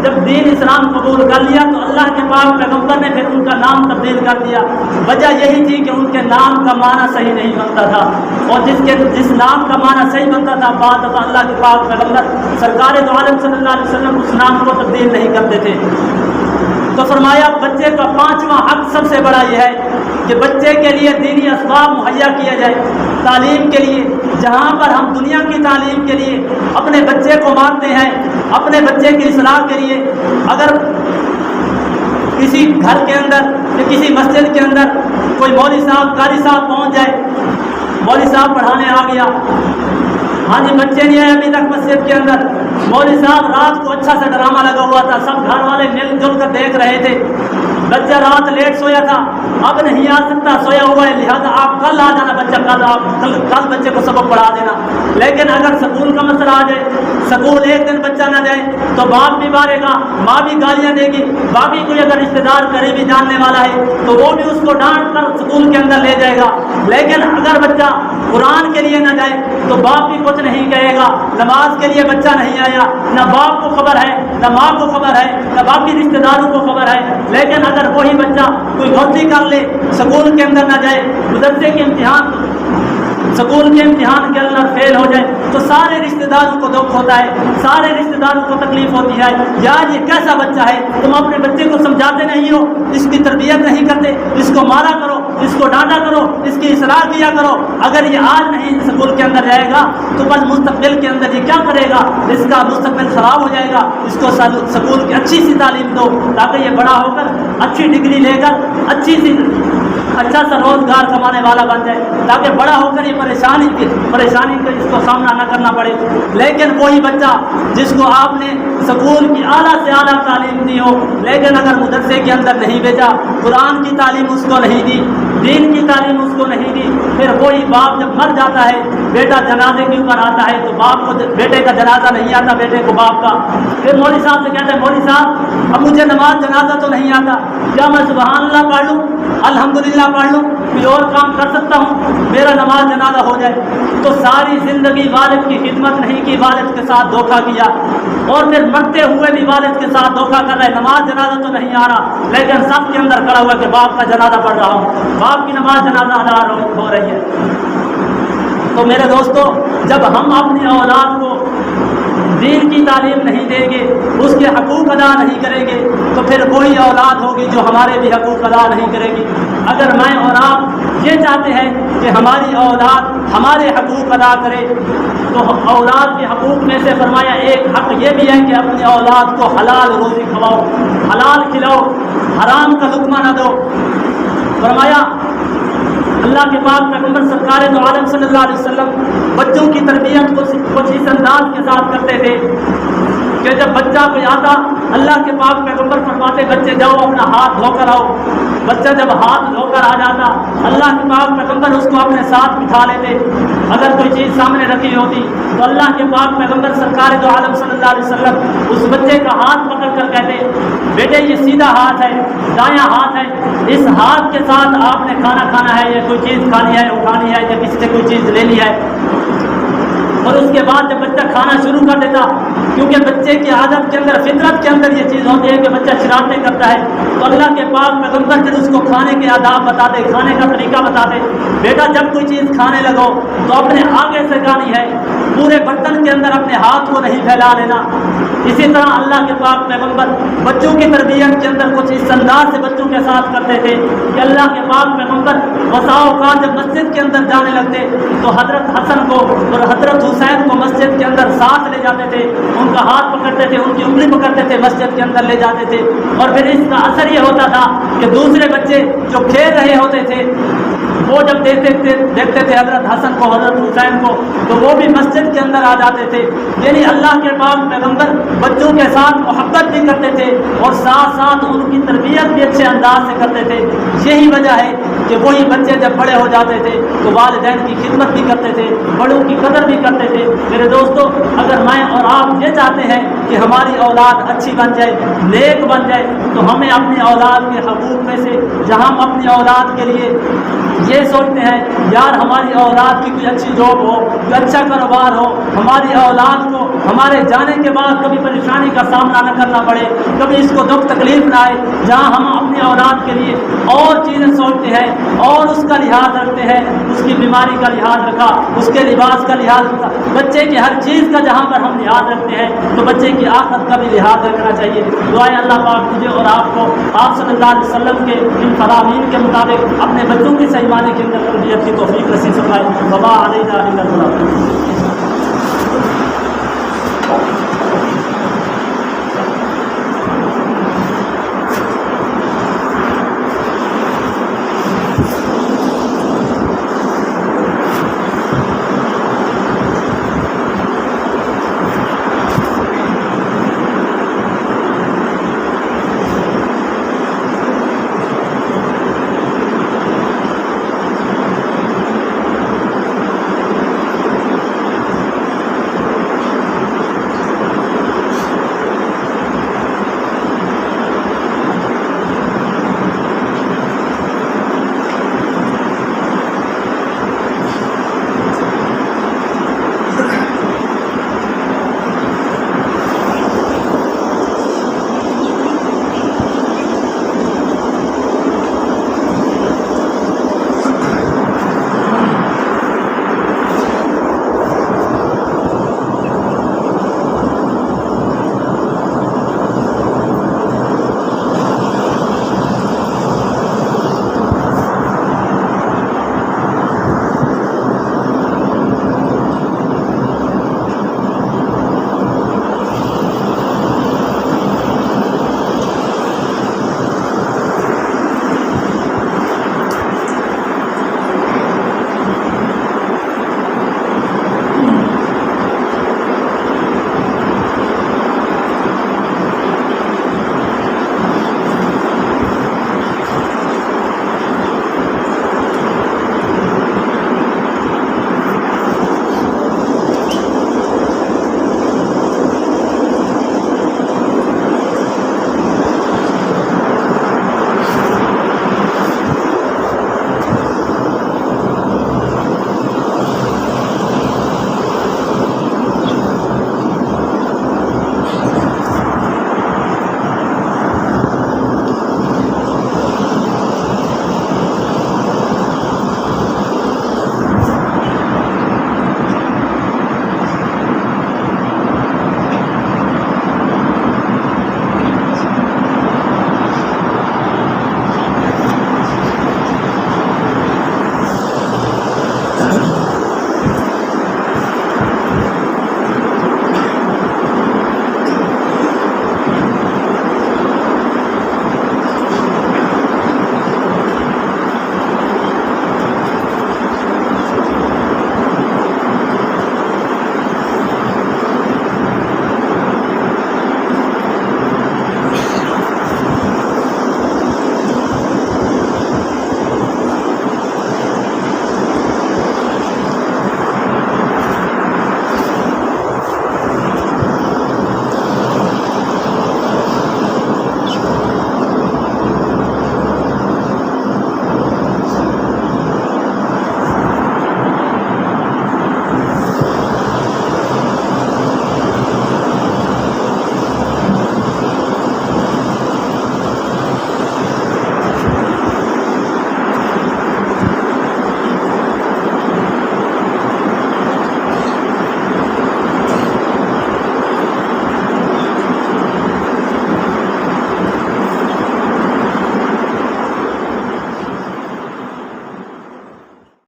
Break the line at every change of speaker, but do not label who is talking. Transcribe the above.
جب دین اسلام قبول کر لیا تو اللہ کے پاک پیغمبر نے پھر ان کا نام تبدیل کر دیا۔ وجہ یہی تھی کہ ان کے نام کا معنی صحیح نہیں بنتا تھا، اور جس نام کا معنی صحیح بنتا تھا بعد دفعہ اللہ کے پاک پیغمبر سرکار دو عالم صلی اللہ علیہ وسلم اس نام کو تبدیل نہیں کرتے تھے۔ تو فرمایا بچے کا 5واں حق سب سے بڑا یہ ہے کہ بچے کے لیے دینی اسباب مہیا کیا جائے تعلیم کے لیے۔ جہاں پر ہم دنیا کی تعلیم کے لیے اپنے بچے کو مانتے ہیں، اپنے بچے کی اصلاح کے لیے اگر کسی گھر کے اندر یا کسی مسجد کے اندر کوئی مولوی صاحب قاری صاحب پہنچ جائے، مولوی صاحب پڑھانے آ گیا، ہاں جی بچے نہیں آئے ابھی تک مسجد کے اندر، مولوی صاحب رات کو اچھا سا ڈرامہ لگا ہوا تھا، سب گھر والے مل جل کر دیکھ رہے تھے، بچہ رات لیٹ سویا تھا، اب نہیں آ سکتا، سویا ہوا ہے، لہٰذا آپ کل آ جانا بچہ، کل بچے کو سبق پڑھا دینا۔ لیکن اگر سکول کا مسئلہ آ جائے، سکول ایک دن بچہ نہ جائے تو باپ بھی مارے گا، ماں بھی گالیاں دے گی، باقی کوئی اگر رشتے دار قریبی جاننے والا ہے تو وہ بھی اس کو ڈانٹ کر سکول کے اندر لے جائے گا۔ لیکن اگر بچہ قرآن کے لیے نہ جائے تو باپ بھی کچھ نہیں کہے گا، نماز کے لیے بچہ نہیں آیا، نہ باپ کو خبر ہے، نہ ماں کو خبر ہے، نہ باقی رشتے داروں کو خبر ہے۔ لیکن اگر وہی بچہ کوئی غلطی کر لے، سکول کے اندر نہ جائے، مدرسے کے امتحان سکول کے امتحان کے اندر فیل ہو جائے تو سارے رشتے داروں کو دکھ ہوتا ہے، سارے رشتے داروں کو تکلیف ہوتی ہے، یار یہ کیسا بچہ ہے، تم اپنے بچے کو سمجھاتے نہیں ہو، اس کی تربیت نہیں کرتے، اس کو مارا کرو، اس کو ڈانٹا کرو، اس کی اصلاح کیا کرو۔ اگر یہ آج نہیں سکول کے اندر جائے گا تو بس مستقبل کے اندر یہ کیا کرے گا، اس کا مستقبل خراب ہو جائے گا۔ اس کو سکول کی اچھی سی تعلیم دو تاکہ یہ بڑا ہو کر اچھی ڈگری لے کر اچھا سا روزگار کمانے والا بن جائے، تاکہ بڑا ہو کر یہ پریشانی کا اس کو سامنا نہ کرنا پڑے۔ لیکن وہی بچہ جس کو آپ نے سکول کی اعلیٰ سے اعلیٰ تعلیم دی ہو، لیکن اگر مدرسے کے اندر نہیں بھیجا، قرآن کی تعلیم اس کو نہیں دی، دین کی تعلیم اس کو نہیں دی، پھر وہی باپ جب مر جاتا ہے، بیٹا جنازے کے اوپر آتا ہے تو باپ کو بیٹے کا جنازہ نہیں آتا، بیٹے کو باپ کا، پھر مولوی صاحب سے کہتے ہیں مولوی صاحب اب مجھے نماز جنازہ تو نہیں آتا، کیا میں سبحان اللہ پڑھ لوں، الحمدللہ پڑھ لوں، کوئی اور کام کر سکتا ہوں، میرا نماز جنازہ ہو جائے؟ تو ساری زندگی والد کی خدمت نہیں کی، والد کے ساتھ دھوکہ کیا، اور پھر مرتے ہوئے بھی والد کے ساتھ دھوکہ کر رہے، نماز جنازہ تو نہیں آ رہا لیکن سب کے اندر کھڑا ہوا کہ باپ کا جنازہ پڑھ رہا ہوں، باپ کی نماز جنازہ ادا ہو رہی ہے۔ تو میرے دوستو، جب ہم اپنی اولاد کو دین کی تعلیم نہیں دیں گے، اس کے حقوق ادا نہیں کریں گے، تو پھر وہی اولاد ہوگی جو ہمارے بھی حقوق ادا نہیں کرے گی۔ اگر میں اور آپ یہ چاہتے ہیں کہ ہماری اولاد ہمارے حقوق ادا کرے تو اولاد کے حقوق میں سے فرمایا ایک حق یہ بھی ہے کہ اپنی اولاد کو حلال روزی کھلاؤ، حلال کھلاؤ، حرام کا لقمہ نہ دو۔ فرمایا اللہ کے پاک پیغمبر سرکار دو عالم صلی اللہ علیہ وسلم بچوں کی تربیت کچھ اس انداز کے ساتھ کرتے تھے کہ جب بچہ کوئی آتا، اللہ کے پاک پیغمبر فرماتے بچے جاؤ اپنا ہاتھ دھو کر آؤ۔ بچہ جب ہاتھ دھو کر آ جاتا، اللہ کے پاک پیغمبر اس کو اپنے ساتھ بٹھا لیتے۔ اگر کوئی چیز سامنے رکھی ہوتی تو اللہ کے پاک پیغمبر سرکار دو عالم صلی اللہ علیہ وسلم اس بچے کا ہاتھ پکڑ کر کہتے بیٹے یہ سیدھا ہاتھ ہے، دایاں ہاتھ ہے، اس ہاتھ کے ساتھ آپ نے کھانا کھانا ہے یا کوئی چیز کھانی ہے، اٹھانی ہے یا کسی سے کوئی چیز لینی ہے۔ اور اس کے بعد جب بچہ کھانا شروع کر دیتا، کیونکہ بچے کی عادت کے اندر، فطرت کے اندر یہ چیز ہوتی ہے کہ بچہ شرارتیں کرتا ہے، تو اللہ کے پاک پیغمبر جب اس کو کھانے کے آداب بتاتے، کھانے کا طریقہ بتاتے، بیٹا جب کوئی چیز کھانے لگو تو اپنے آگے سے کھانی ہے، پورے برتن کے اندر اپنے ہاتھ کو نہیں پھیلا لینا۔ اسی طرح اللہ کے پاک پیغمبر بچوں کی تربیت کے اندر کچھ اس انداز سے بچوں کے ساتھ کرتے تھے کہ اللہ کے پاک پیغمبر بسا اوقات جب مسجد کے اندر جانے لگتے تو حضرت حسن کو اور حضرت حسین کو مسجد کے اندر ساتھ لے جاتے تھے، ان کا ہاتھ پکڑتے تھے، ان کی انگلی پکڑتے تھے، مسجد کے اندر لے جاتے تھے، اور پھر اس کا اثر یہ ہوتا تھا کہ دوسرے بچے جو کھیل رہے ہوتے تھے وہ جب دیکھتے تھے حضرت حسن کو، حضرت حسین کو، تو وہ بھی مسجد کے اندر آ جاتے تھے۔ یعنی اللہ کے پاک پیغمبر بچوں کے ساتھ محبت بھی کرتے تھے اور ساتھ ساتھ ان کی تربیت بھی اچھے انداز سے کرتے تھے۔ یہی وجہ ہے کہ وہی بچے جب بڑے ہو جاتے تھے تو والدین کی خدمت بھی کرتے تھے، بڑوں کی قدر بھی کرتے تھے۔ میرے دوستو، اگر میں اور آپ یہ چاہتے ہیں کہ ہماری اولاد اچھی بن جائے، نیک بن جائے، تو ہمیں اپنی اولاد کے حقوق میں سے، جہاں ہم اپنی اولاد کے لیے یہ سوچتے ہیں یار ہماری اولاد کی کوئی اچھی جاب ہو، کوئی اچھا کاروبار ہو، ہماری اولاد کو ہمارے جانے کے بعد کبھی پریشانی کا سامنا نہ کرنا پڑے، کبھی اس کو دکھ تکلیف نہ آئے، جہاں ہم اپنی اولاد کے لیے اور چیزیں سوچتے ہیں اور اس کا لحاظ رکھتے ہیں، اس کی بیماری کا لحاظ رکھا، اس کے لباس کا لحاظ رکھا، بچے کی ہر چیز کا جہاں پر ہم لحاظ رکھتے ہیں تو بچے کی آخرت کا بھی لحاظ رکھنا چاہیے۔ دعائیں اللہ پاک مجھے اور آپ کو آپ صلی اللہ علیہ وسلم کے ان فرامین کے مطابق اپنے بچوں کے صحیح معنی کے اندر تربیت کی توفیق نصیب فرمائے۔ وما علینا الا البلاغ۔